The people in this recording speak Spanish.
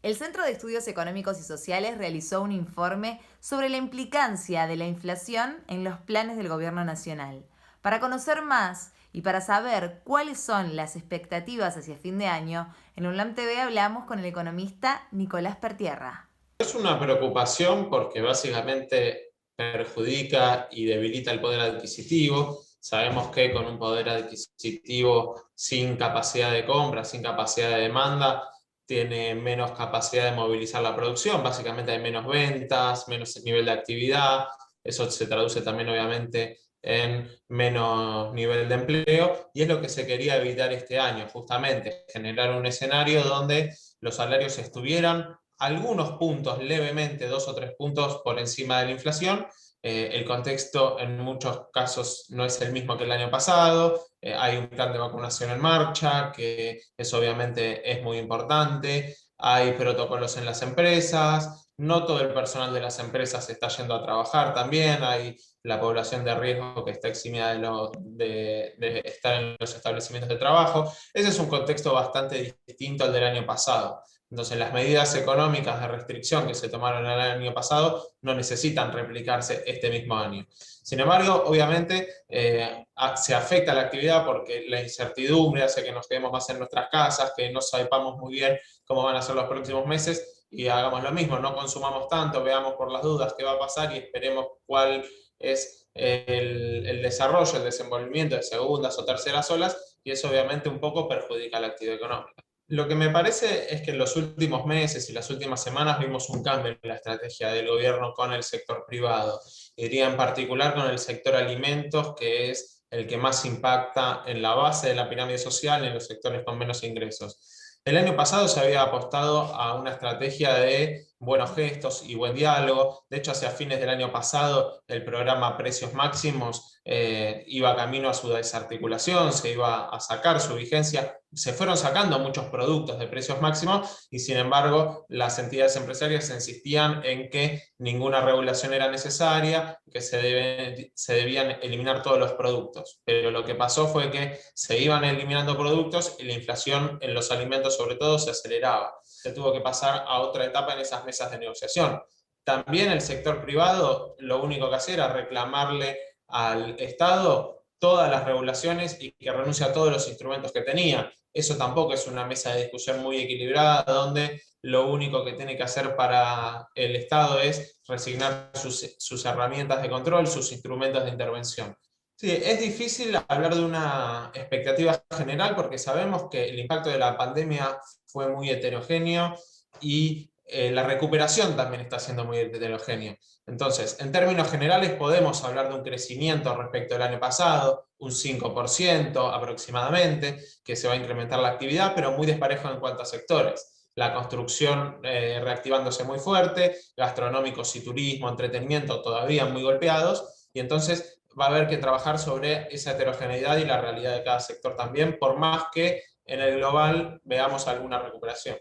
El Centro de Estudios Económicos y Sociales realizó un informe sobre la implicancia de la inflación en los planes del Gobierno Nacional. Para conocer más y para saber cuáles son las expectativas hacia fin de año, en UNLAM TV hablamos con el economista Nicolás Pertierra. Es una preocupación porque básicamente perjudica y debilita el poder adquisitivo. Sabemos que con un poder adquisitivo sin capacidad de compra, sin capacidad de demanda, tiene menos capacidad de movilizar la producción. Básicamente hay menos ventas, menos nivel de actividad. Eso se traduce también obviamente en menos nivel de empleo y es lo que se quería evitar este año, justamente generar un escenario donde los salarios estuvieran algunos puntos, levemente 2 o 3 puntos por encima de la inflación. El contexto en muchos casos no es el mismo que el año pasado. Hay un plan de vacunación en marcha, que eso obviamente es muy importante. Hay protocolos en las empresas. No todo el personal de las empresas está yendo a trabajar también. Hay la población de riesgo que está eximida de estar en los establecimientos de trabajo. Ese es un contexto bastante distinto al del año pasado. Entonces, las medidas económicas de restricción que se tomaron el año pasado no necesitan replicarse este mismo año. Sin embargo, obviamente, se afecta la actividad porque la incertidumbre hace que nos quedemos más en nuestras casas, que no sepamos muy bien cómo van a ser los próximos meses y hagamos lo mismo, no consumamos tanto, veamos por las dudas qué va a pasar y esperemos cuál es el desarrollo, el desenvolvimiento de segundas o terceras olas, y eso obviamente un poco perjudica la actividad económica. Lo que me parece es que en los últimos meses y las últimas semanas vimos un cambio en la estrategia del gobierno con el sector privado. Diría en particular con el sector alimentos, que es el que más impacta en la base de la pirámide social, en los sectores con menos ingresos. El año pasado se había apostado a una estrategia de buenos gestos y buen diálogo. De hecho, hacia fines del año pasado, el programa Precios Máximos iba camino a su desarticulación, se iba a sacar su vigencia. Se fueron sacando muchos productos de precios máximos y sin embargo las entidades empresarias insistían en que ninguna regulación era necesaria, que se debían eliminar todos los productos. Pero lo que pasó fue que se iban eliminando productos y la inflación en los alimentos sobre todo se aceleraba. Se tuvo que pasar a otra etapa en esas mesas de negociación. También el sector privado lo único que hacía era reclamarle al Estado todas las regulaciones y que renuncie a todos los instrumentos que tenía. Eso tampoco es una mesa de discusión muy equilibrada, donde lo único que tiene que hacer para el Estado es resignar sus herramientas de control, sus instrumentos de intervención. Sí, es difícil hablar de una expectativa general porque sabemos que el impacto de la pandemia fue muy heterogéneo y la recuperación también está siendo muy heterogénea. Entonces, en términos generales podemos hablar de un crecimiento respecto al año pasado, un 5% aproximadamente, que se va a incrementar la actividad, pero muy desparejo en cuanto a sectores. La construcción reactivándose muy fuerte, gastronómicos y turismo, entretenimiento todavía muy golpeados, y entonces va a haber que trabajar sobre esa heterogeneidad y la realidad de cada sector también, por más que en el global veamos alguna recuperación.